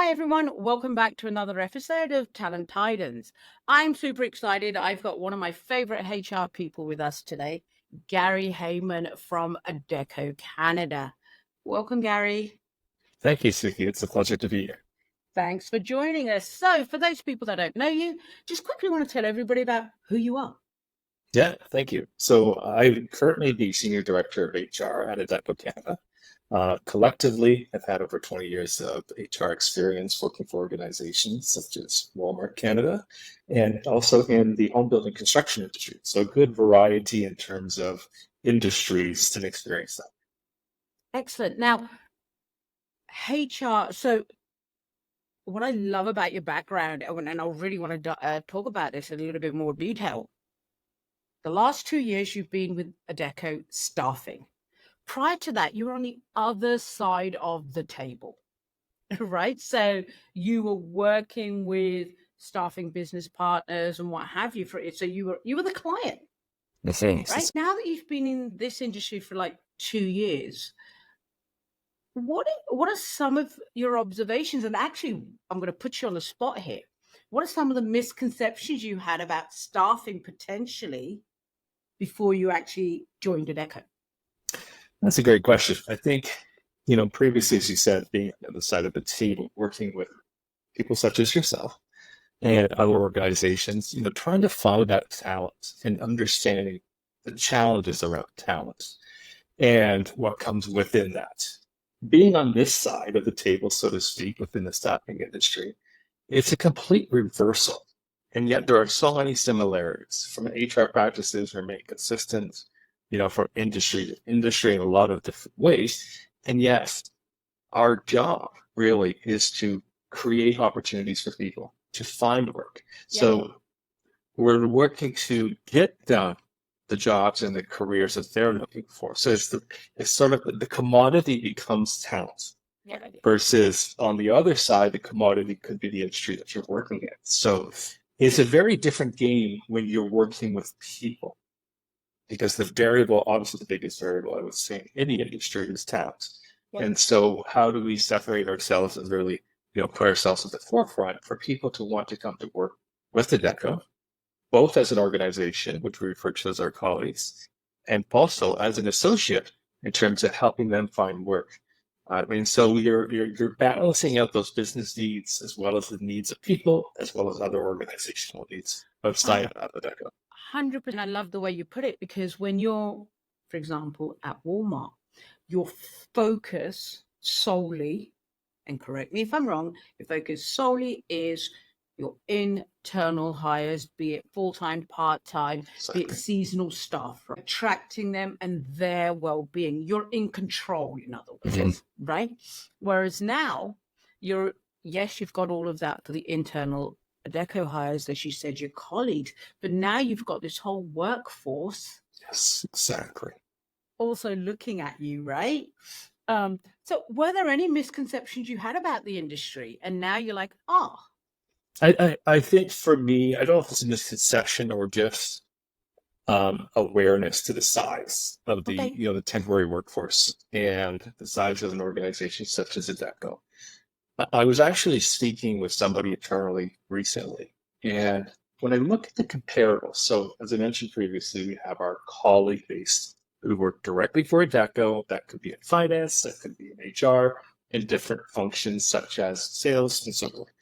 Hi, everyone. Welcome back to another episode of Talent Titans. I'm super excited. I've got one of my favorite HR people with us today, Gary Heyman from Adecco Canada. Welcome, Gary. Thank you, Suki. It's a pleasure to be here. Thanks for joining us. So, for those people that don't know you, just quickly want to tell everybody about who you are. Yeah, thank you. So I'm currently the Senior Director of HR at Adecco Canada. Collectively, I've had over 20 years of HR experience working for organizations such as Walmart Canada and also in the home building construction industry. So a good variety in terms of industries and experience that. Excellent. Now, HR. So, what I love about your background, and I really want to talk about this in a little bit more detail. The last 2 years you've been with Adecco staffing. Prior to that, you were on the other side of the table, right? So you were working with staffing business partners and what have you for it. So you were the client, right? Yes. Now that you've been in this industry for like 2 years, what are some of your observations? And actually, I'm going to put you on the spot here. What are some of the misconceptions you had about staffing potentially before you actually joined Adecco? That's a great question. I think, previously, as you said, being on the other side of the table, working with people such as yourself and other organizations, trying to find out talent and understanding the challenges around talent and what comes within that. Being on this side of the table, so to speak, within the staffing industry, it's a complete reversal. And yet there are so many similarities from HR practices remain consistent, from industry to industry in a lot of different ways. And yes, our job really is to create opportunities for people to find work. Yeah. So we're working to get them the jobs and the careers that they're looking for. So it's sort of the commodity becomes talent Yeah. versus on the other side, the commodity could be the industry that you're working in. So it's a very different game when you're working with people because the variable, obviously the biggest variable I would say in any industry is talent. Yeah. And so how do we separate ourselves and really, put ourselves at the forefront for people to want to come to work with Adecco, both as an organization, which we refer to as our colleagues, and also as an associate in terms of helping them find work. So you're balancing out those business needs as well as the needs of people, as well as other organizational needs outside of Adecco. 100%. I love the way you put it because when you're, for example, at Walmart, your focus solely, and correct me if I'm wrong, your focus solely is your internal hires, be it full-time, part-time, be it Exactly. seasonal staff, right? Attracting them and their well-being. You're in control, in other words, Mhm. right? Whereas now, yes, you've got all of that for the internal Adecco hires, as you said, your colleagues, but now you've got this whole workforce Yes, exactly. also looking at you, right? So were there any misconceptions you had about the industry? And now you're like, oh, I think for me, I don't know if it's a misconception or just awareness to the size of the okay. the temporary workforce and the size of an organization such as Adecco. I was actually speaking with somebody internally recently, and when I look at the comparables, so as I mentioned previously, we have our colleague base who work directly for Adecco. That could be in finance, that could be in HR, in different functions such as sales and so forth.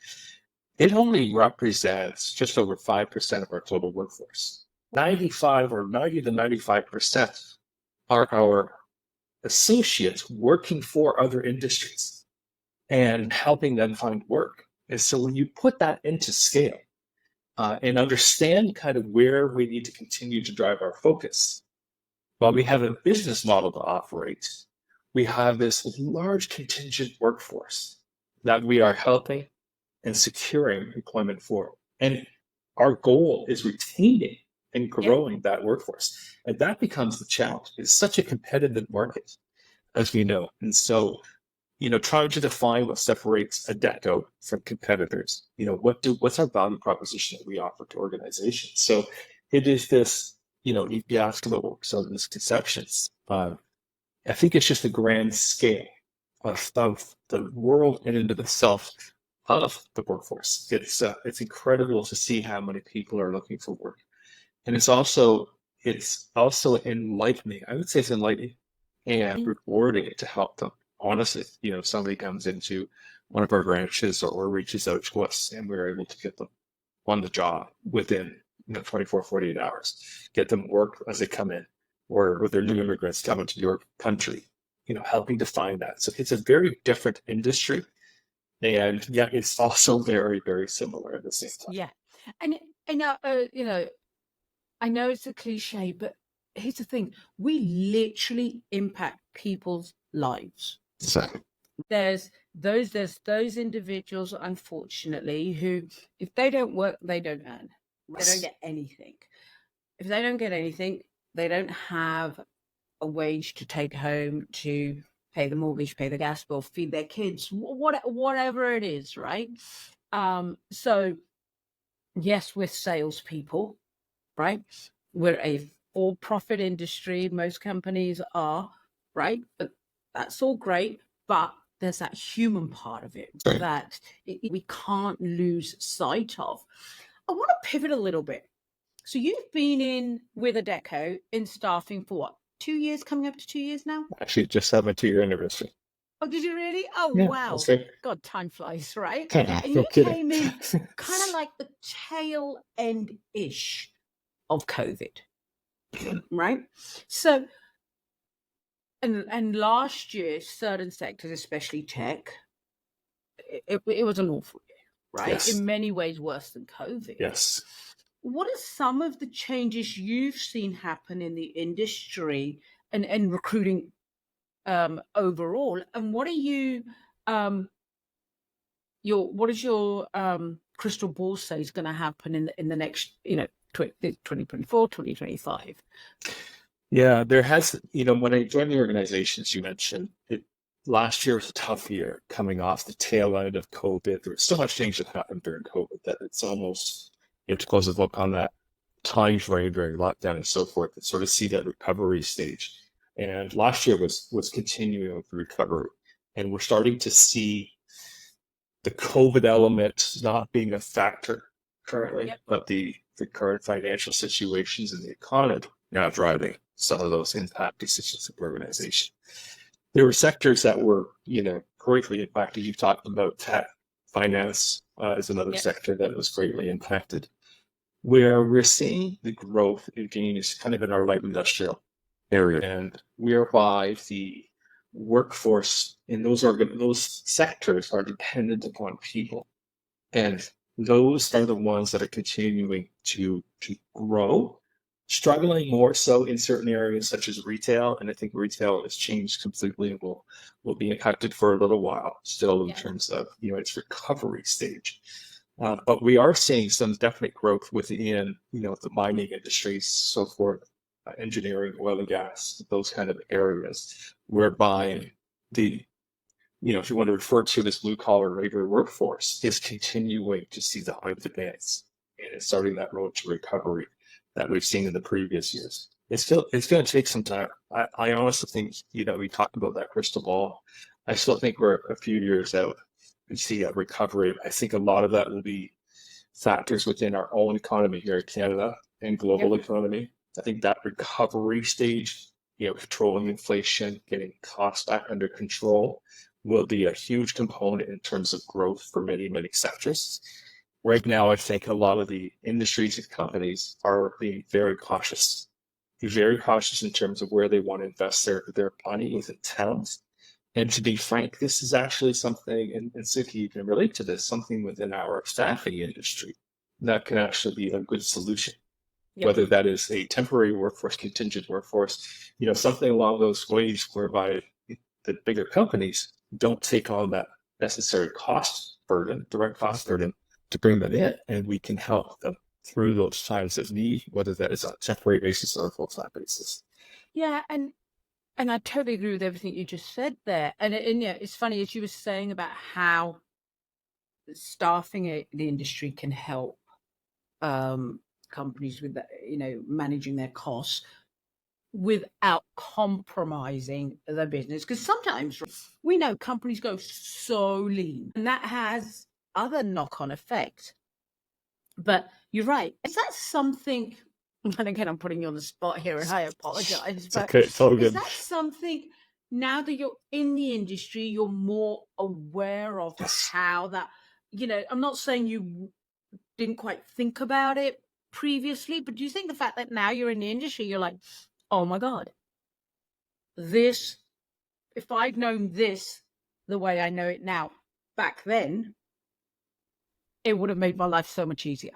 It only represents just over 5% of our total workforce. 95 or 90 to 95% are our associates working for other industries and helping them find work. And so when you put that into scale and understand kind of where we need to continue to drive our focus, while we have a business model to operate, we have this large contingent workforce that we are helping and securing employment for. And our goal is retaining and growing that workforce. And that becomes the challenge. It's such a competitive market, as we know. And so, trying to define what separates Adecco from competitors, what's our value proposition that we offer to organizations? So it is this, if you ask about some misconceptions, I think it's just the grand scale of the world in and of itself of the workforce. It's incredible to see how many people are looking for work. And it's also enlightening. I would say it's enlightening and Mm. rewarding to help them. Honestly, somebody comes into one of our branches or reaches out to us and we're able to get them on the job within 24, 48 hours, get them work as they come in, or with their new immigrants coming to your country, helping to find that. So it's a very different industry. And yeah, it's also very, very similar at the same time. Yeah. And I know it's a cliche, but here's the thing: we literally impact people's lives. So, There's those individuals, unfortunately, who if they don't work, they don't earn. They don't get anything. If they don't get anything, they don't have a wage to take home to pay the mortgage, pay the gas bill, feed their kids, whatever it is, right? So yes, we're salespeople, right? We're a for-profit industry. Most companies are, right? But that's all great. But there's that human part of it sorry. that we can't lose sight of. I want to pivot a little bit. So you've been in with Adecco in staffing for what? 2 years, coming up to 2 years now? Actually, just had my 2 year anniversary. Oh, did you really? Oh, Yeah, that's wow. great. God, time flies, right? And No you kidding. came in kind of like the tail end ish of COVID, right? So, and last year, certain sectors, especially tech, it was an awful year, right? Yes, In many ways, worse than COVID. yes. What are some of the changes you've seen happen in the industry and recruiting overall? And what are you um, what is your crystal ball say is going to happen in the next 2024, 2025? Yeah, there has, when I joined the organizations you mentioned, last year was a tough year coming off the tail end of COVID. There was so much change that happened during COVID that it's almost, you have to close the book on that time frame during lockdown and so forth to sort of see that recovery stage. And last year was continuing with the recovery. And we're starting to see the COVID element not being a factor currently, Yep. but the current financial situations in the economy now driving some of those impact decisions of organization. There were sectors that were, greatly impacted. You talked about tech, finance is another Yep. sector that was greatly impacted. Where we're seeing the growth again is kind of in our light industrial area, and whereby the workforce in those sectors are dependent upon people, and those are the ones that are continuing to grow, struggling more so in certain areas such as retail. And I think retail has changed completely and will be impacted for a little while still in Yep. terms of its recovery stage. But we are seeing some definite growth within the mining industries, so forth, engineering, oil and gas, those kind of areas, whereby the if you want to refer to this blue collar labor workforce, is continuing to see the high demands and it's starting that road to recovery that we've seen in the previous years. It's going to take some time. I honestly think we talked about that crystal ball. I still think we're a few years out. We see a recovery. I think a lot of that will be factors within our own economy here in Canada and global Yep. economy. I think that recovery stage, controlling inflation, getting costs back under control, will be a huge component in terms of growth for many, many sectors. Right now, I think a lot of the industries and companies are being very cautious. Be very cautious in terms of where they want to invest their money within towns. And to be frank, this is actually something, and Suki, you can relate to this, something within our staffing industry that can actually be a good solution, Yep. whether that is a temporary workforce, contingent workforce, something along those ways whereby the bigger companies don't take on that necessary cost burden, direct cost burden to bring them in, and we can help them through those times of need, whether that is on a temporary basis or a full-time basis. Yeah, and I totally agree with everything you just said there. And yeah, it's funny as you were saying about how staffing the industry can help um, companies with that, managing their costs without compromising their business. Because sometimes we know companies go so lean, and that has other knock-on effect. But you're right. Is that something, and again, I'm putting you on the spot here and I apologize, It's but okay. It's all is good. that something now that you're in the industry, you're more aware of Yes. how that, I'm not saying you didn't quite think about it previously, but do you think the fact that now you're in the industry, you're like, oh my God, this, if I'd known this the way I know it now back then, it would have made my life so much easier.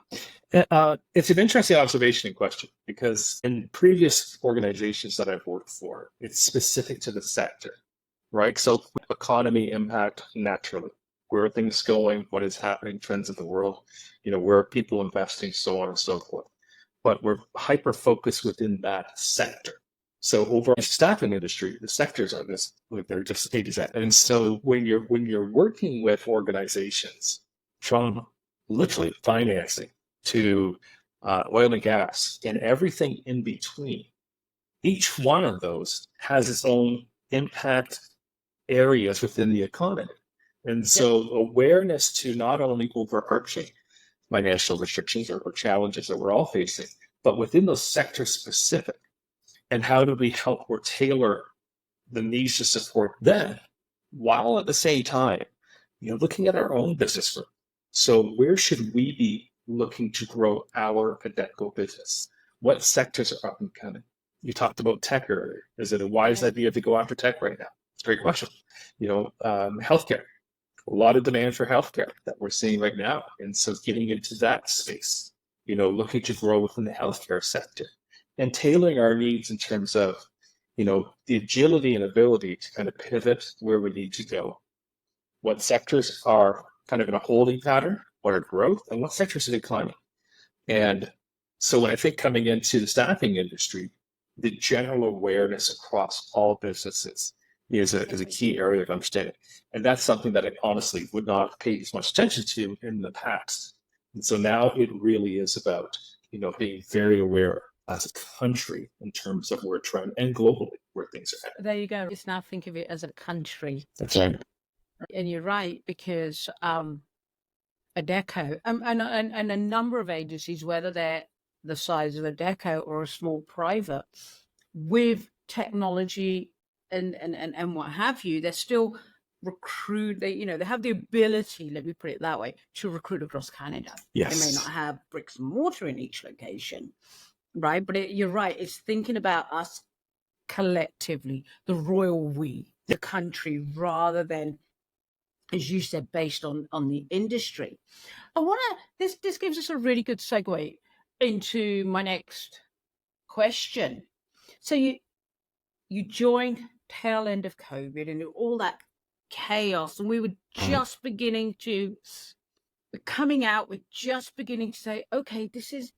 It's an interesting observation and question because in previous organizations that I've worked for, it's specific to the sector, right? So economy impact naturally. Where are things going? What is happening? Trends in the world? Where are people investing? So on and so forth. But we're hyper focused within that sector. So over the staffing industry, the sectors are this, like they're just A to Z. And so when you're working with organizations from literally financing to oil and gas and everything in between, each one of those has its own impact areas within the economy. And so awareness to not only overarching financial restrictions or challenges that we're all facing, but within those sector specific, and how do we help or tailor the needs to support them while at the same time, looking at our own business growth. So where should we be looking to grow our Adecco business? What sectors are up and coming? You talked about tech earlier. Is it a wise idea to go after tech right now? It's a great question. Healthcare. A lot of demand for healthcare that we're seeing right now. And so getting into that space, looking to grow within the healthcare sector and tailoring our needs in terms of, the agility and ability to kind of pivot where we need to go. What sectors are kind of in a holding pattern, what are growth, and what sectors are declining. And so when I think coming into the staffing industry, the general awareness across all businesses is a key area of understanding. And that's something that I honestly would not pay as much attention to in the past. And so now it really is about, being very aware as a country in terms of where trend and globally where things are headed. There you go. Just now think of it as a country. That's right. And you're right, because Adecco and a number of agencies, whether they're the size of Adecco or a small private, with technology and what have you, they're still recruit. They have the ability, let me put it that way, to recruit across Canada. Yes. They may not have bricks and mortar in each location, right? But you're right. It's thinking about us collectively, the royal we, the country, rather than, as you said, based on the industry. I want to. This gives us a really good segue into my next question. So you joined tail end of COVID and all that chaos, and we were just beginning to coming out. We're just beginning to say, okay, this is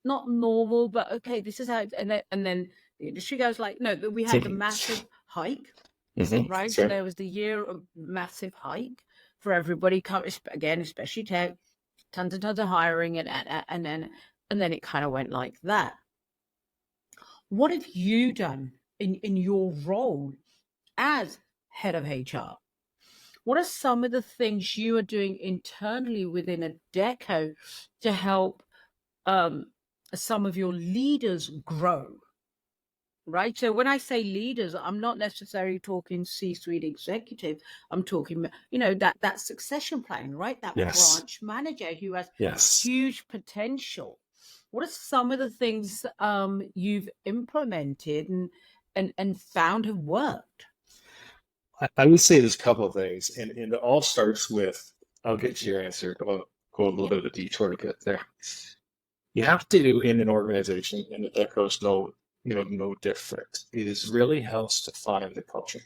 not normal, but okay, this is how. And then the industry goes like, no, we had the massive hike. Right. So there was the year of massive hike for everybody. Again, especially tech, tons and tons of hiring, and then it kind of went like that. What have you done in your role as head of HR? What are some of the things you are doing internally within Adecco to help some of your leaders grow? Right. So when I say leaders, I'm not necessarily talking C-suite executive. I'm talking, that succession plan, right? That branch manager who has huge potential. What are some of the things you've implemented and found have worked? I would say there's a couple of things, and it all starts with, I'll get to your answer. I'll go a little bit of a detour to get there. You have to, in an organization, and that goes no different. It is really helps to find the culture,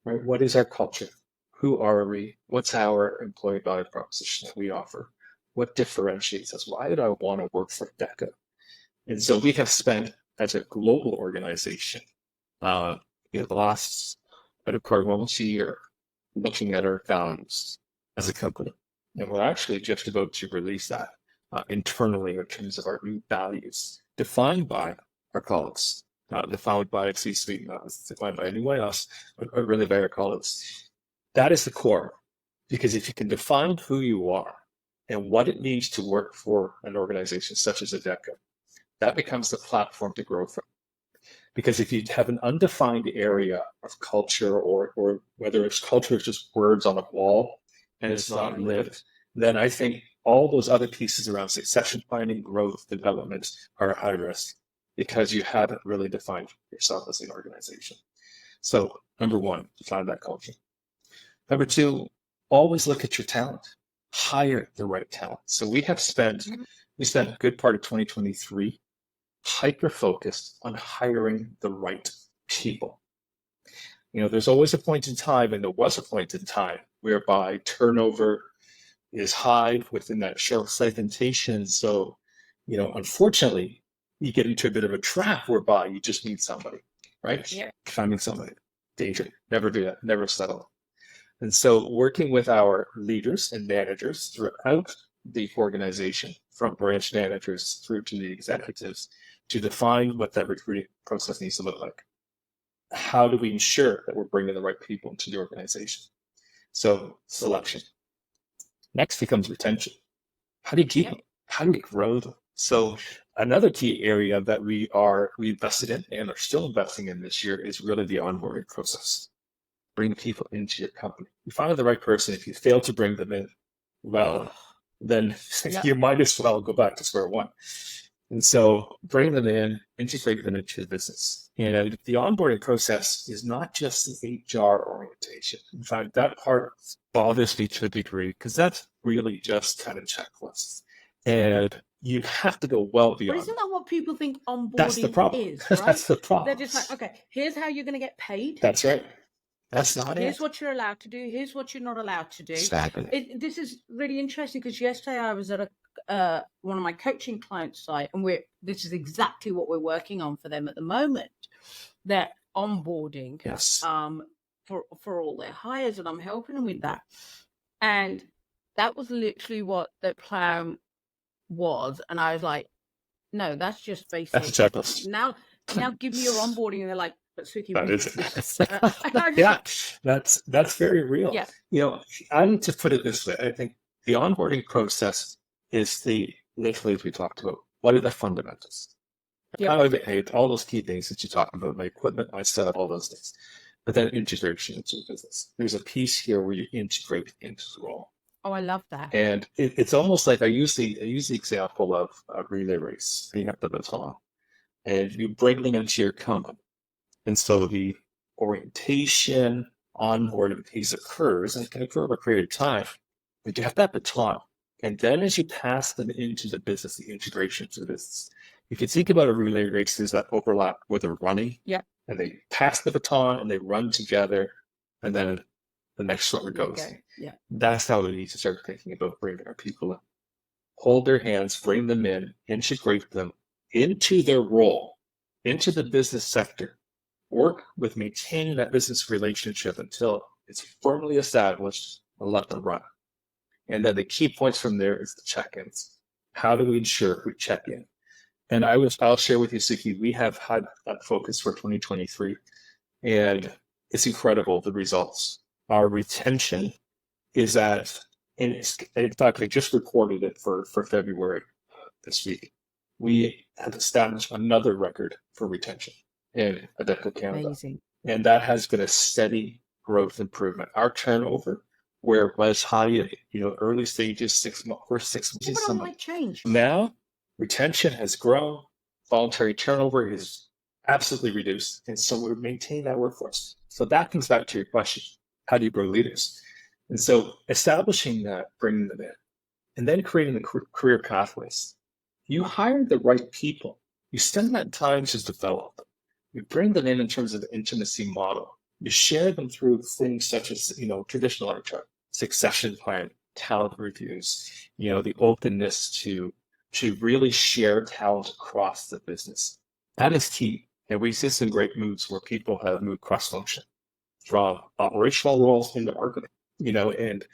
right? What is our culture? Who are we? What's our employee value proposition that we offer? What differentiates us? Why would I want to work for Adecco? And so we have spent, as a global organization, the last better part of almost a year looking at our values as a company. And we're actually just about to release that internally in terms of our new values, defined by our colleagues, not defined by C-suite, not defined by anyone else, but really by our colleagues. That is the core. Because if you can define who you are and what it means to work for an organization such as Adecco, that becomes the platform to grow from. Because if you have an undefined area of culture, or whether it's culture is just words on a wall and it's not lived, then I think all those other pieces around succession planning, growth, development are at high risk because you haven't really defined yourself as an organization. So, number one, define that culture. Number two, always look at your talent. Hire the right talent. So we spent a good part of 2023 hyper focused on hiring the right people. There's always a point in time, and there was a point in time whereby turnover is high within that shelf segmentation. So, unfortunately, you get into a bit of a trap whereby you just need somebody, right? Yeah. Finding somebody. Danger. Never do that. Never settle. And so working with our leaders and managers throughout the organization, from branch managers through to the executives, to define what that recruiting process needs to look like. How do we ensure that we're bringing the right people into the organization? So selection. Next becomes retention. How do you keep them? How do we grow them? So another key area that we invested in and are still investing in this year is really the onboarding process. Bring people into your company. You find the right person. If you fail to bring them in, well, then you might as well go back to square one. And so bring them in, integrate them into the business. The onboarding process is not just the HR orientation. In fact, that part bothers me to a degree because that's really just kind of checklists. And you have to go well beyond. But isn't that what people think onboarding That's the problem. is, right? That's the problem. They're just like, okay, here's how you're going to get paid. That's right. That's not it. Here's what you're allowed to do. Here's what you're not allowed to do. Exactly. This is really interesting because yesterday I was at one of my coaching clients' site, and this is exactly what we're working on for them at the moment. They're onboarding, yes, for all their hires, and I'm helping them with that. And that was literally what the plan was, and I was like, no, that's just basic. That's a checklist. Now give me your onboarding, and they're like, but Suki, that is that's very real. Yeah. I need to put it this way. I think the onboarding process is literally as we talked about, what are the fundamentals? How I behave, all those key things that you talk about, my equipment, my setup, all those things. But then integration into the business. There's a piece here where you integrate into the role. Oh, I love that. And it's almost like I use the example of a relay race. You have the baton, and you bring them into your company. And so the orientation, onboarding piece occurs, and it can occur over a period of time. But you have that baton. And then as you pass them into the business, the integration into the business, you can think about a relay race, there's that overlap where they're running. Yeah. And they pass the baton and they run together, and then the next runner goes. Okay. Yeah. That's how we need to start thinking about bringing our people in. Hold their hands, bring them in, integrate them into their role, into the business sector. Work with maintaining that business relationship until it's firmly established, and let them run. And then the key points from there is the check-ins. How do we ensure we check in? And I'll share with you, Suki, we have had that focus for 2023, and it's incredible, the results. Our retention is at, and in fact, I just reported it for February this week. We have established another record for retention in Adecco Canada. Amazing. And that has been a steady growth improvement. Our turnover, where it was high, early stages, 6 months, first 6 months. But I like change. Now, retention has grown. Voluntary turnover is absolutely reduced. And so we're maintaining that workforce. So that comes back to your question. How do you grow leaders? And so establishing that, bringing them in, and then creating the career pathways. You hire the right people. You spend that time to develop them. You bring them in terms of the intimacy model. You share them through things such as, traditional HR, succession plan, talent reviews, the openness to really share talent across the business. That is key. And we see some great moves where people have moved cross-function from operational roles into marketing, and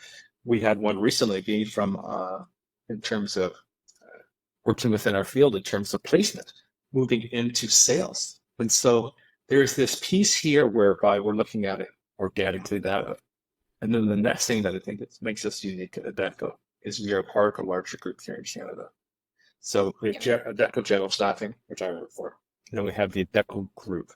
we had one recently again from, in terms of working within our field, in terms of placement, moving into sales. And so there's this piece here whereby we're looking at it organically that way. And then the next thing that I think that makes us unique at Adecco is we are part of a larger group here in Canada. So we have Adecco General Staffing, which I work for. And then we have the Adecco Group,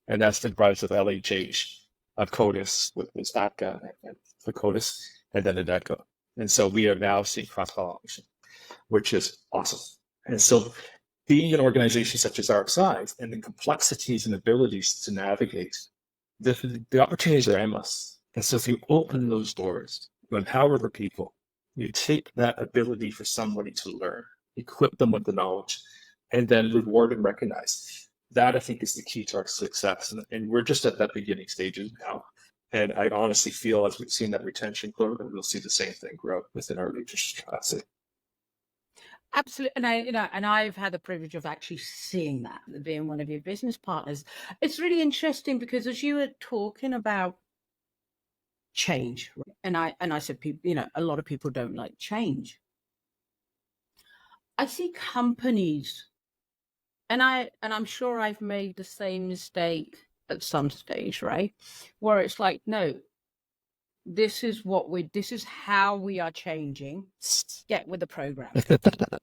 and that's comprised of LHH, of CODIS with Statca and for CODIS, and then Adecco. And so we are now seeing cross-pollination, which is awesome. And so being an organization such as our size and the complexities and abilities to navigate, the opportunities are endless. And so if you open those doors, you empower the people, you take that ability for somebody to learn, equip them with the knowledge, and then reward and recognize. That I think is the key to our success. And we're just at that beginning stages now. And I honestly feel as we've seen that retention grow, that we'll see the same thing grow within our leadership capacity. Absolutely. And I've had the privilege of actually seeing that, being one of your business partners. It's really interesting because as you were talking about change, and I said, people, a lot of people don't like change. I see companies, and I'm sure I've made the same mistake at some stage, right? Where it's like, no, this is how we are changing. Get with the program.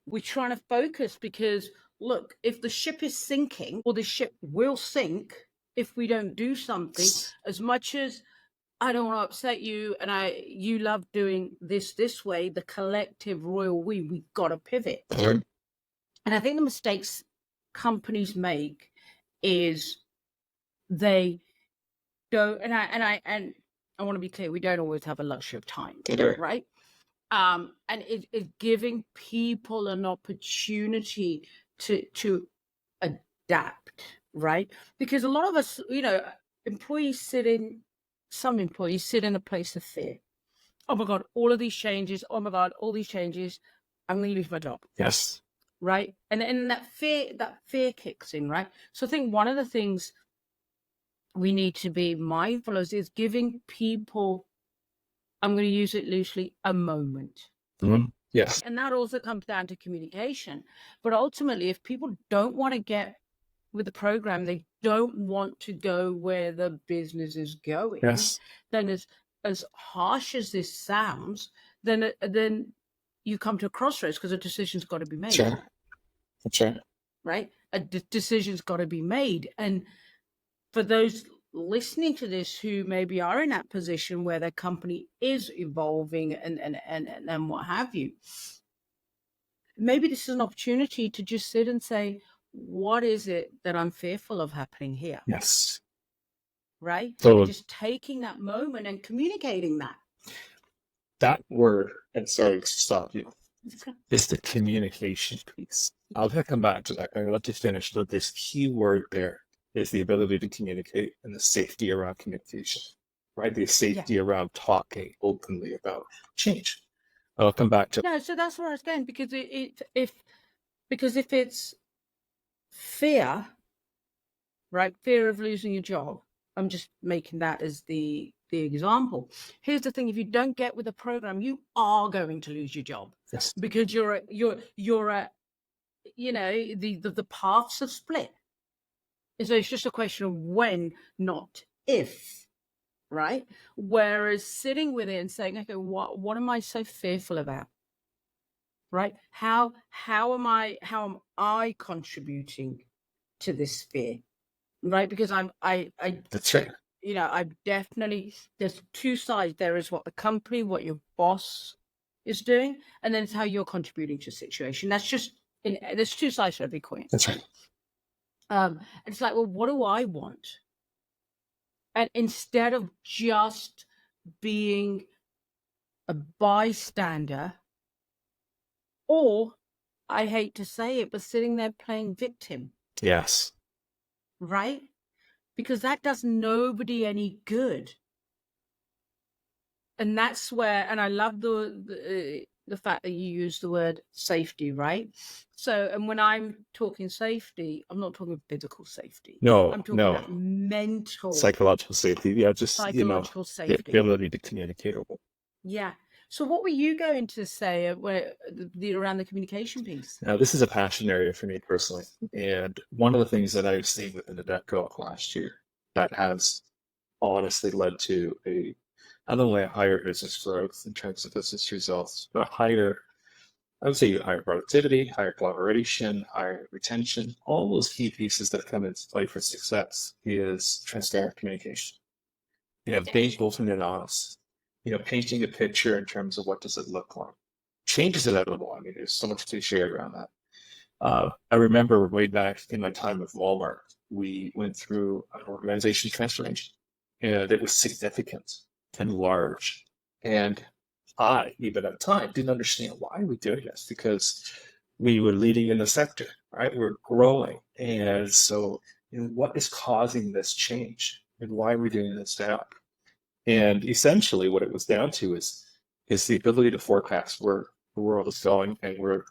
We're trying to focus because look, if the ship is sinking, or the ship will sink if we don't do something. As much as I don't want to upset you, and you love doing this way, the collective royal we got to pivot. And I think the mistakes companies make is they don't, and I want to be clear, we don't always have a luxury of time, right? And it's giving people an opportunity to adapt, right? Because a lot of us, some employees sit in a place of fear. Oh my God, all of these changes. Oh my God, all these changes. I'm going to lose my job. Yes. Right. And that fear kicks in, right? So I think one of the things we need to be mindful of is giving people, I'm going to use it loosely, a moment. Mm-hmm. Yes. And that also comes down to communication. But ultimately, if people don't want to get with the program, they don't want to go where the business is going, yes, then as harsh as this sounds, then you come to a crossroads because a decision's got to be made. Sure. That's right. Right? A decision's got to be made. And for those listening to this who maybe are in that position where their company is evolving and what have you, maybe this is an opportunity to just sit and say, what is it that I'm fearful of happening here? Yes. Right? So and just taking that moment and communicating that. That word, and sorry to stop you, is the communication piece. I'll come back to that. I'll let you finish, but this key word there is the ability to communicate and the safety around communication, right? The safety around talking openly about change. I'll come back to. No, so that's where I was going, because if it's fear, right? Fear of losing your job. I'm just making that as the example. Here's the thing: if you don't get with the program, you are going to lose your job. Yes. Because you're the paths have split. And so it's just a question of when, not if, right? Whereas sitting with it and saying, okay, what am I so fearful about? Right? How am I contributing to this fear? Right? Because That's right. I definitely, there's two sides. There is what the company, what your boss is doing, and then it's how you're contributing to the situation. That's just, there's two sides to every coin. That's right. It's like, well, what do I want? And instead of just being a bystander, or I hate to say it, but sitting there playing victim. Yes. Right? Because that does nobody any good. And that's where, and I love the fact that you use the word safety, right? So, and when I'm talking safety, I'm not talking physical safety. No, I'm talking about mental, psychological safety. Yeah, just psychological safety, the ability to communicate. Yeah. So, what were you going to say around the communication piece? Now, this is a passion area for me personally, and one of the things that I've seen within the Adecco last year that has honestly led to a not only a higher business growth in terms of business results, but higher, I would say higher productivity, higher collaboration, higher retention. All those key pieces that come into play for success is transparent communication. Being open and honest. Painting a picture in terms of what does it look like. Change is inevitable. I mean, there's so much cliche around that. I remember way back in my time with Walmart, we went through an organization transformation, and it was significant and large. And I, even at the time, didn't understand why we were doing this because we were leading in the sector, right? We were growing. And so, what is causing this change? And why are we doing this now? And essentially, what it was down to is the ability to forecast where the world is going and where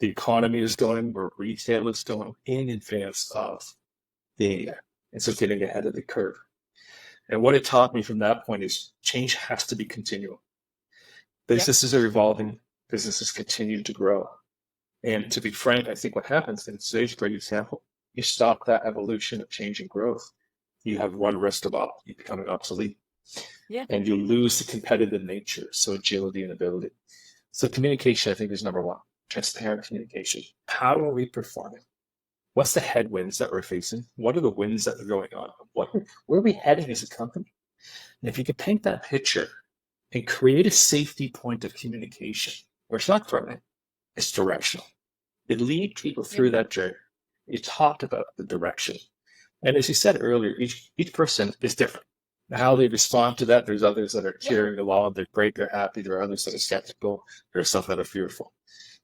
the economy is going, where retail is going in advance of the, and so getting ahead of the curve. And what it taught me from that point is change has to be continual. Businesses are evolving, businesses continue to grow. And to be frank, I think what happens, in today's great example, you stop that evolution of change and growth. You have one risk of you becoming obsolete. Yeah. And you lose the competitive nature, so agility and ability. So communication, I think, is number one. Transparent communication. How are we performing? What's the headwinds that we're facing? What are the wins that are going on? Where are we heading as a company? And if you can paint that picture and create a safety point of communication, where it's not threatening, it's directional. It leads people through that journey. You talked about the direction. And as you said earlier, each person is different. How they respond to that, there's others that are cheering along, they're great, they're happy, there are others that are skeptical, there are some that are fearful.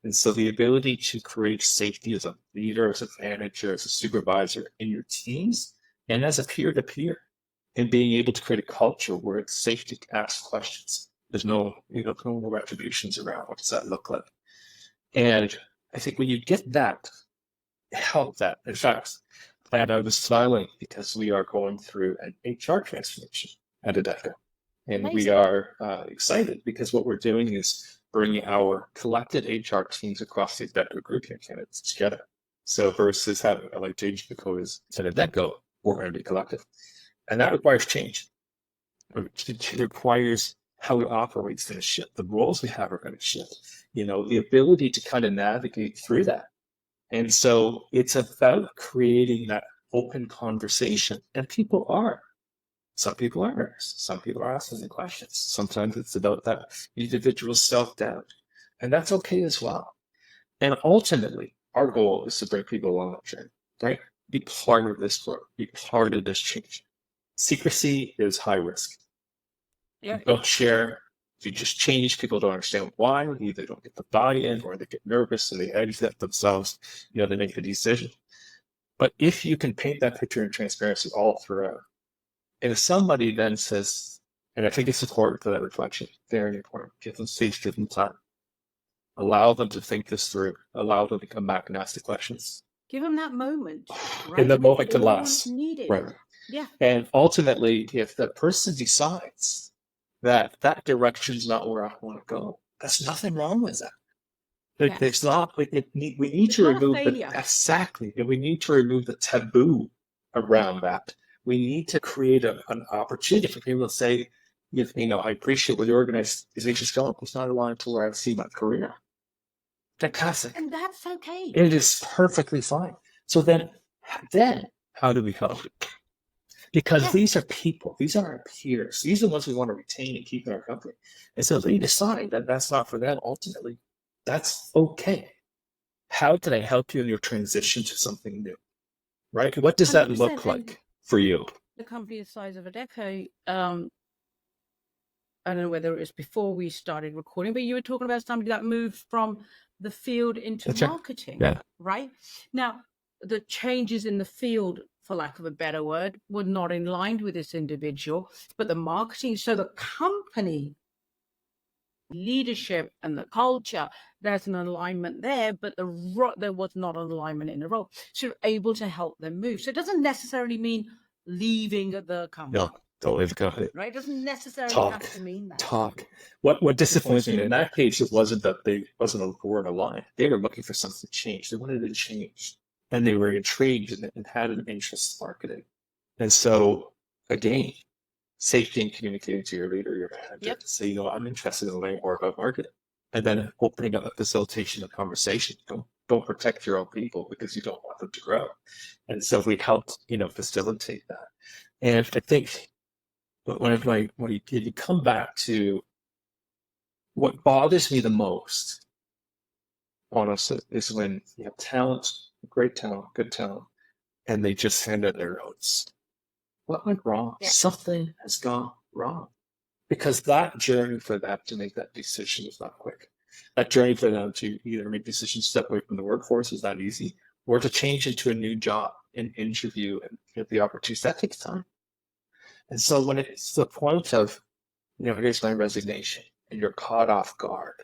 And so the ability to create safety as a leader, as a manager, as a supervisor in your teams, and as a peer-to-peer, and being able to create a culture where it's safe to ask questions. There's no retributions around what does that look like. And I think when you get that, help that. In fact, I was smiling because we are going through an HR transformation at Adecco. And we are excited because what we're doing is bringing our collected HR teams across the Adecco group here candidates together. So versus having like James McCoy is at Adecco, we're going to be collective. And that requires change. It requires how we operate is going to shift. The roles we have are going to shift. The ability to kind of navigate through that. And so it's about creating that open conversation. And people are. Some people are nervous. Some people are asking the questions. Sometimes it's about that individual self-doubt. And that's okay as well. And ultimately, our goal is to bring people along that journey, right? Be part of this growth. Be part of this change. Secrecy is high risk. Don't share. If you just change, people don't understand why. Either they don't get the buy-in or they get nervous and they exit themselves. They make a decision. But if you can paint that picture in transparency all throughout, and if somebody then says, and I think it's important for that reflection, very important, give them space, give them time. Allow them to think this through. Allow them to come back and ask the questions. Give them that moment. Right? And the moment can last. Needed. Right. Yeah. And ultimately, if the person decides that that direction's not where I want to go, there's nothing wrong with that. There's not. We need to remove exactly, and we need to remove the taboo around that. We need to create an opportunity for people to say, I appreciate where the organization's going. It's not aligned to where I see my career. Fantastic. And that's okay. It is perfectly fine. So then how do we help? Because these are people. These are our peers. These are the ones we want to retain and keep in our company. And so if they decide that that's not for them, ultimately, that's okay. How can I help you in your transition to something new? Right? What does that look like for you? The company the size of Adecco, I don't know whether it was before we started recording, but you were talking about somebody that moved from the field into marketing, right? Now, the changes in the field, for lack of a better word, were not in line with this individual, but the marketing, so the company leadership and the culture, there's an alignment there, but there was not an alignment in the role. So you're able to help them move. So it doesn't necessarily mean leaving the company. No, don't leave the company. Right? It doesn't necessarily have to mean that. What disappoints me in that case, it wasn't that they weren't aligned. They were looking for something to change. They wanted to change. And they were intrigued and had an interest in marketing. And so, again, safety in communicating to your leader, your manager, Yep. to say, I'm interested in learning more about marketing. And then opening up a facilitation of conversation. Don't protect your own people because you don't want them to grow. And so we helped, facilitate that. And I think when you come back to what bothers me the most, honestly, is when you have talent, great talent, good talent, and they just hand out their notes. What went wrong? Yeah. Something has gone wrong. Because that journey for them to make that decision is not quick. That journey for them to either make decisions, step away from the workforce is not easy, or to change into a new job and interview and get the opportunities, that takes time. And so when it's the point of, here's my resignation, and you're caught off guard,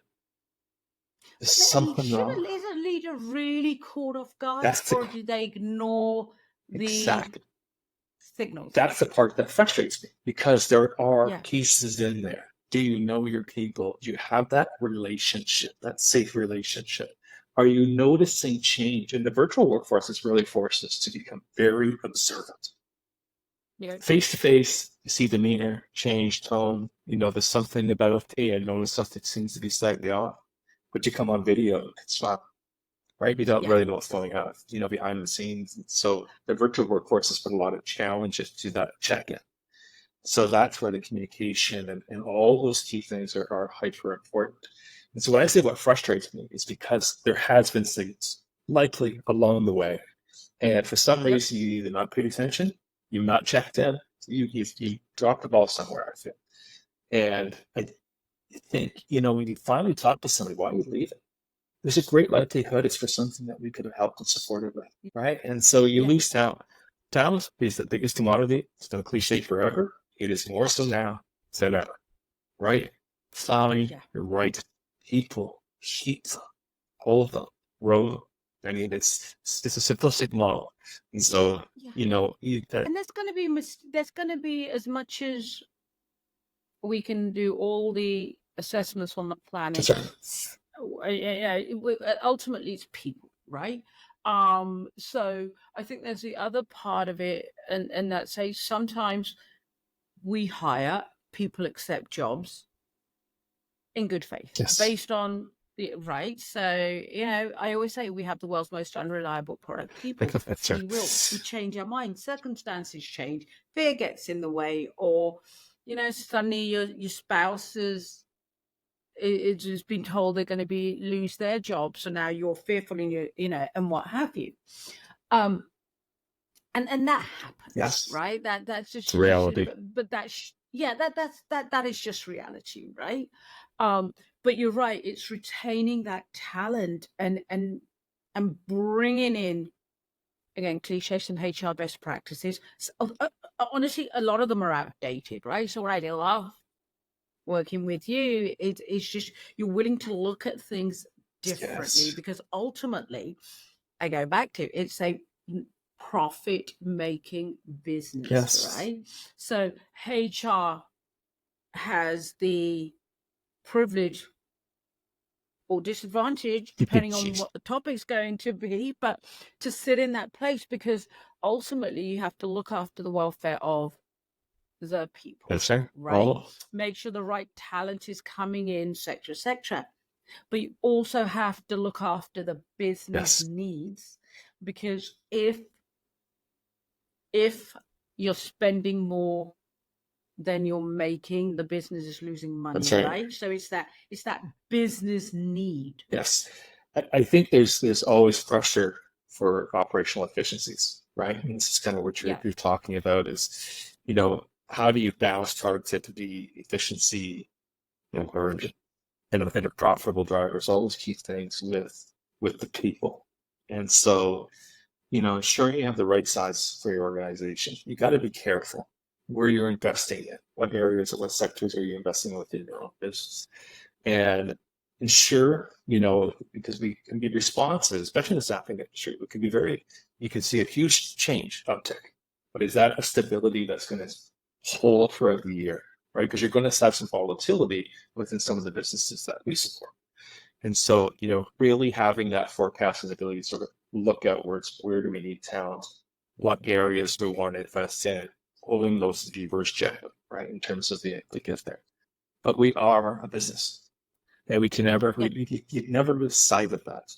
there's something Should wrong. is a leader really caught off guard, That's or the do they ignore the exact. signals? That's the part that frustrates me because there are Yeah. pieces in there. Do you know your people? Do you have that relationship, that safe relationship? Are you noticing change? And the virtual workforce has really forced us to become very observant. Yeah. Face to face, you see demeanor, change, tone. There's something about, hey, I notice something seems to be slightly off. But you come on video, it's not right? We don't Yeah. really know what's going on, behind the scenes. So the virtual workforce has put a lot of challenges to that check-in. So that's where the communication and all those key things are hyper important. And so when I say what frustrates me is because there has been things likely along the way. And for some Yep. reason, you either not paid attention, you've not checked in, you dropped the ball somewhere, I feel. And I think, when you finally talk to somebody, why are you leaving? There's a great likelihood it's for something that we could have helped and supported with, right? And so you Yeah. lose talent. Talent is the biggest commodity. It's no cliche forever. It is more so now than ever, right? Find Yeah. the right people, keep them, hold them, grow them. I mean, it's a simplistic model. And so, Yeah. that, And there's going to be, as much as we can do all the assessments on the planet, ultimately it's people, right? So I think there's the other part of it, and that says sometimes we hire, people accept jobs in good faith yes, based on the right. So I always say we have the world's most unreliable product people. that's We change our minds, circumstances change, fear gets in the way, or suddenly your spouse it's just been told they're going to be lose their job, so now you're fearful and and what have you. And that happens, yes, right? That's it's just reality. but that is just reality, right? But you're right, it's retaining that talent and bringing in, again, cliches and HR best practices. Honestly, a lot of them are outdated, right? So what I love working with you, it's just you're willing to look at things differently, Yes, because ultimately, I go back to it's a profit making business, yes, right? So HR has the privilege or disadvantage, depending on what the topic's going to be, but to sit in that place, because ultimately you have to look after the welfare of the people, that's right. right? Make sure the right talent is coming in, etc., etc. But you also have to look after the business Yes, needs, because if you're spending more than you're making, the business is losing that's money, right. right? So it's that business need. Yes. I think there's always pressure for operational efficiencies, right? And this is kind of what you're, Yeah. you're talking about is, how do you balance productivity, efficiency, margin, and a profitable drivers, all those key things with the people. And so, ensuring you have the right size for your organization, you got to be careful where you're investing in, what areas or what sectors are you investing within your own business, and ensure, because we can be responsive, especially in the staffing industry, we can be you can see a huge change uptick, but is that a stability that's going to hold throughout the year, right? Because you're going to have some volatility within some of the businesses that we support. And so, really having that forecasting ability to sort of look outwards, where do we need talent? What areas do we want to invest in? Pulling those levers right, in terms of the gift there. But we are a business, and we can never, Yep. you never lose sight of that.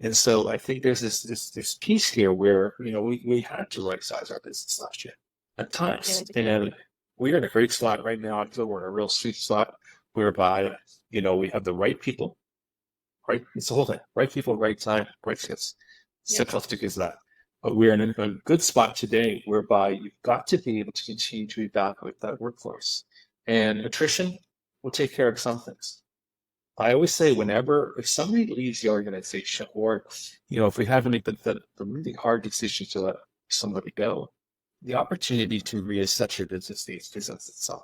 And so I think there's this piece here where, we had to right size our business last year at times. And we're in a great spot right now. I feel we're in a real sweet spot whereby, we have the right people, right? It's the whole thing. Right people, right time, right skills. Simplistic as that. But we're in a good spot today whereby you've got to be able to continue to evaluate that workforce. And attrition will take care of some things. I always say if somebody leaves the organization, or, if we have to make the really hard decision to let somebody go, the opportunity to reassess your business needs presents itself.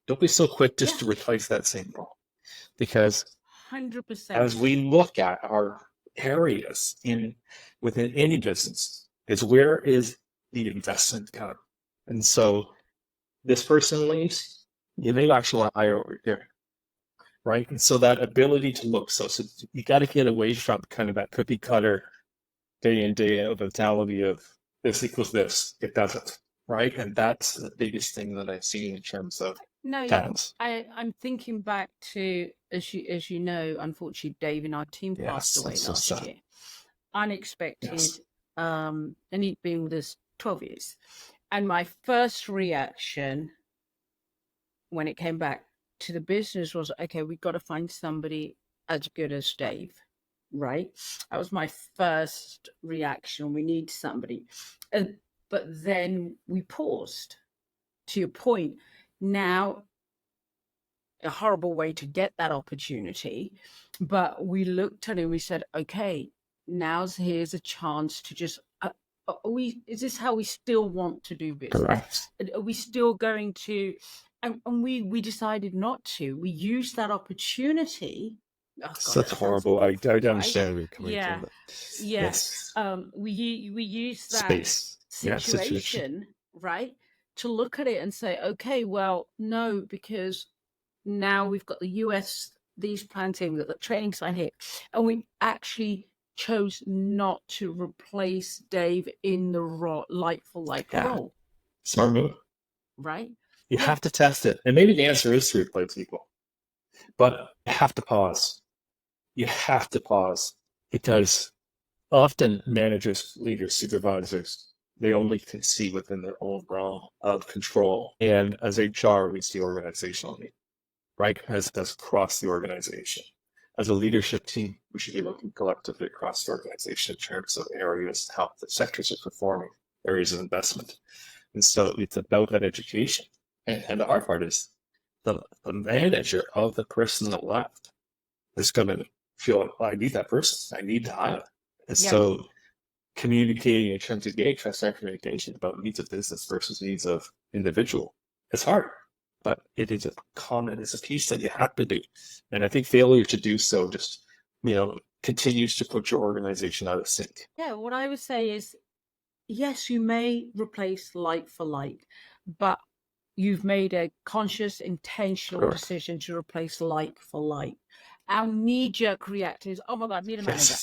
Don't be so quick just to replace that same role, because 100%. as we look at our areas within any business, is where is the investment coming? And so this person leaves, you may actually want to hire over there. Right. And so that ability to look, so you got to get away from kind of that cookie cutter day in, day out mentality of this equals this. It doesn't. Right. And that's the biggest thing that I've seen in terms of talents. I'm thinking back to, as you know, unfortunately, Dave in our team passed away last year. Unexpected. Yes. And he'd been with us 12 years. And my first reaction when it came back to the business was, okay, we've got to find somebody as good as Dave, right? That was my first reaction. We need somebody. But then we paused. To your point, now a horrible way to get that opportunity, but we looked at it and we said, okay, here's a chance to just is this how we still want to do business? Correct. Are we still going to, and we decided not to. We used that opportunity. Oh God, such horrible. I don't understand where you're coming from. Yes. We use that situation, right, to look at it and say, okay, well, no, because now we've got the US, these plans here, we've got the training side here, and we actually chose not to replace Dave in the like for like role. Smart move. Right? You have to test it. And maybe the answer is to replace people. But you have to pause. You have to pause. Because often managers, leaders, supervisors, they only can see within their own realm of control. And as HR, we see organizational need, right? As across the organization. As a leadership team, we should be looking collectively across the organization in terms of areas, how the sectors are performing, areas of investment. And so it's about that education. And the hard part is the manager of the person that left is going to feel, I need that person. I need to hire. And so communicating in terms of transparent communication about needs of business versus needs of individual, it's hard. But it is it's a piece that you have to do. And I think failure to do so just, continues to put your organization out of sync. Yeah, what I would say is, yes, you may replace like for like, but you've made a conscious, intentional decision to replace like for like. Our knee-jerk reaction is, oh my God, I need a manager.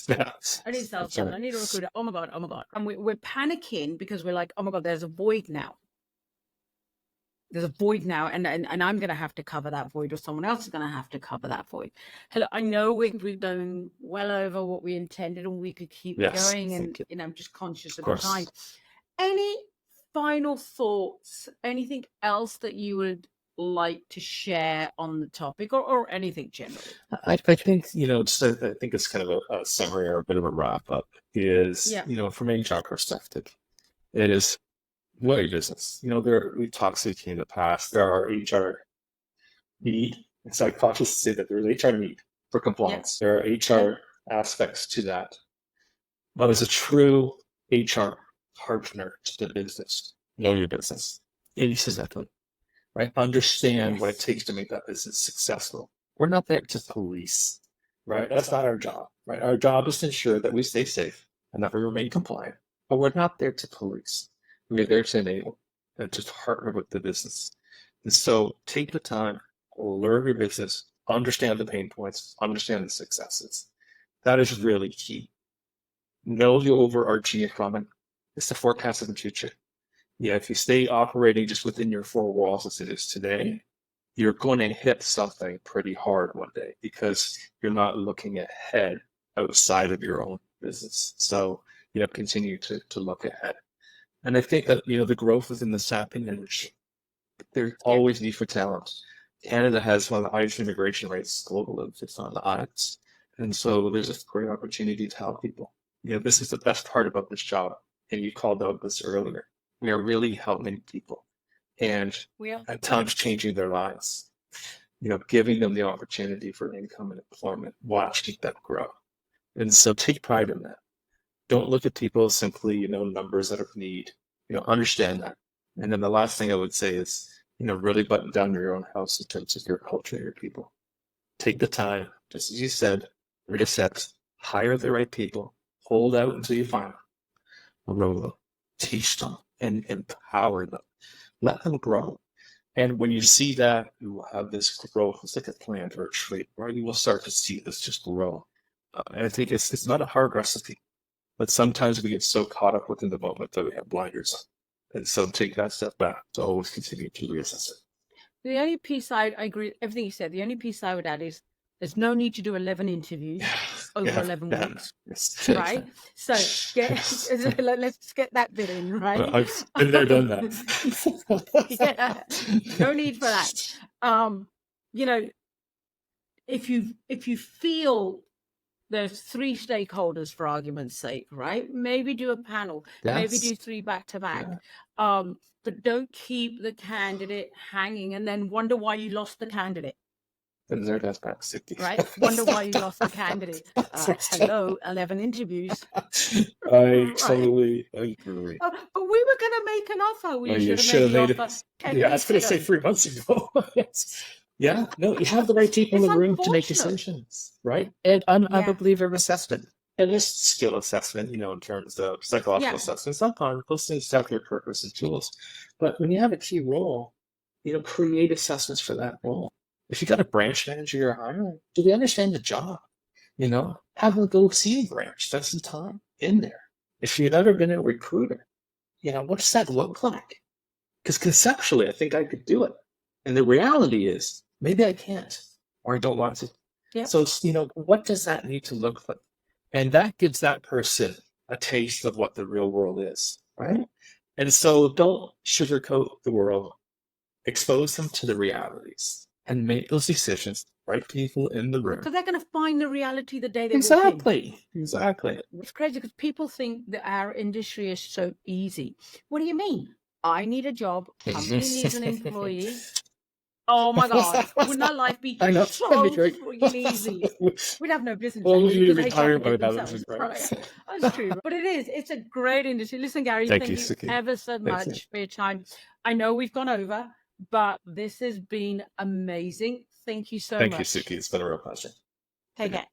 I need a salesperson. I need a recruiter. Oh my God. And we're panicking because we're like, oh my God, there's a void now. There's a void now, and I'm going to have to cover that void, or someone else is going to have to cover that void. Hello, I know we've done well over what we intended, and we could keep going, and I'm just conscious of the time. Any final thoughts? Anything else that you would like to share on the topic, or anything generally? I think, I think it's kind of a summary or a bit of a wrap up is, from an HR perspective, it is what your business. We've talked to you in the past. There are HR need. It's like cautious to say that there's HR need for compliance. There are HR aspects to that. But as a true HR partner to the business, know your business. It is that one, right? Understand what it takes to make that business successful. We're not there to police, right? That's not our job, right? Our job is to ensure that we stay safe and that we remain compliant. But we're not there to police. We're there to enable and to partner with the business. And so take the time, learn your business, understand the pain points, understand the successes. That is really key. Know the overarching economic. It's the forecast of the future. Yeah, if you stay operating just within your four walls as it is today, you're going to hit something pretty hard one day because you're not looking ahead outside of your own business. So, continue to look ahead. And I think that, the growth within the staffing industry, there's Yeah. always need for talent. Canada has one of the highest immigration rates globally. It's on the highest. And so there's a great opportunity to help people. This is the best part about this job. And you called out this earlier. We are really helping people and We are. at times changing their lives, giving them the opportunity for income and employment, watching them grow. And so take pride in that. Don't look at people as simply, numbers that are need. Understand that. And then the last thing I would say is, really button down your own house in terms of your culture, your people. Take the time, just as you said, reset, hire the right people, hold out until you find them, grow them, teach them, and empower them. Let them grow. And when you see that, you will have this growth. It's like a plant or a tree, right? You will start to see this just grow. And I think it's not a hard recipe, but sometimes we get so caught up within the moment that we have blinders on. And so take that step back to always continue to reassess it. The only piece I agree everything you said. The only piece I would add is there's no need to do 11 interviews over 11 weeks, right? So let's get that bit in, right? I've been there, done that. Yeah, no need for that. If you feel there's 3 stakeholders for argument's sake, right? Maybe do a panel, maybe do 3 back to back. But don't keep the candidate hanging and then wonder why you lost the candidate. Right? Wonder why you lost the candidate. Hello, 11 interviews. I totally agree. But we were going to make an offer. We should have made the offer. Yeah, I was going to say 3 months ago. Yes. Yeah, no, you have the right people in the room to make decisions, right? And I'm a believer of assessment. And this skill assessment, in terms of psychological assessment, sometimes those things have your purpose and tools. But when you have a key role, create assessments for that role. If you got a branch manager you're hiring, do they understand the job? Have them go see a branch, spend some time in there. If you've never been a recruiter, what does that look like? Because conceptually, I think I could do it. And the reality is, maybe I can't, or I don't want to. Yep. So, what does that need to look like? And that gives that person a taste of what the real world is, right? And so don't sugarcoat the world. Expose them to the realities and make those decisions, right people in the room. Because they're going to find the reality the day they Exactly. Exactly. It's crazy because people think that our industry is so easy. What do you mean? I need a job. Company needs an employee. Oh my God. Wouldn't our life be so freaking easy? We'd have no business. Well, we'd be retired by that. Right. That's true. But it is. It's a great industry. Listen, Gary, thank you ever so much for your time. I know we've gone over, but this has been amazing. Thank you so much. Thank you, Suki. It's been a real pleasure. Take care.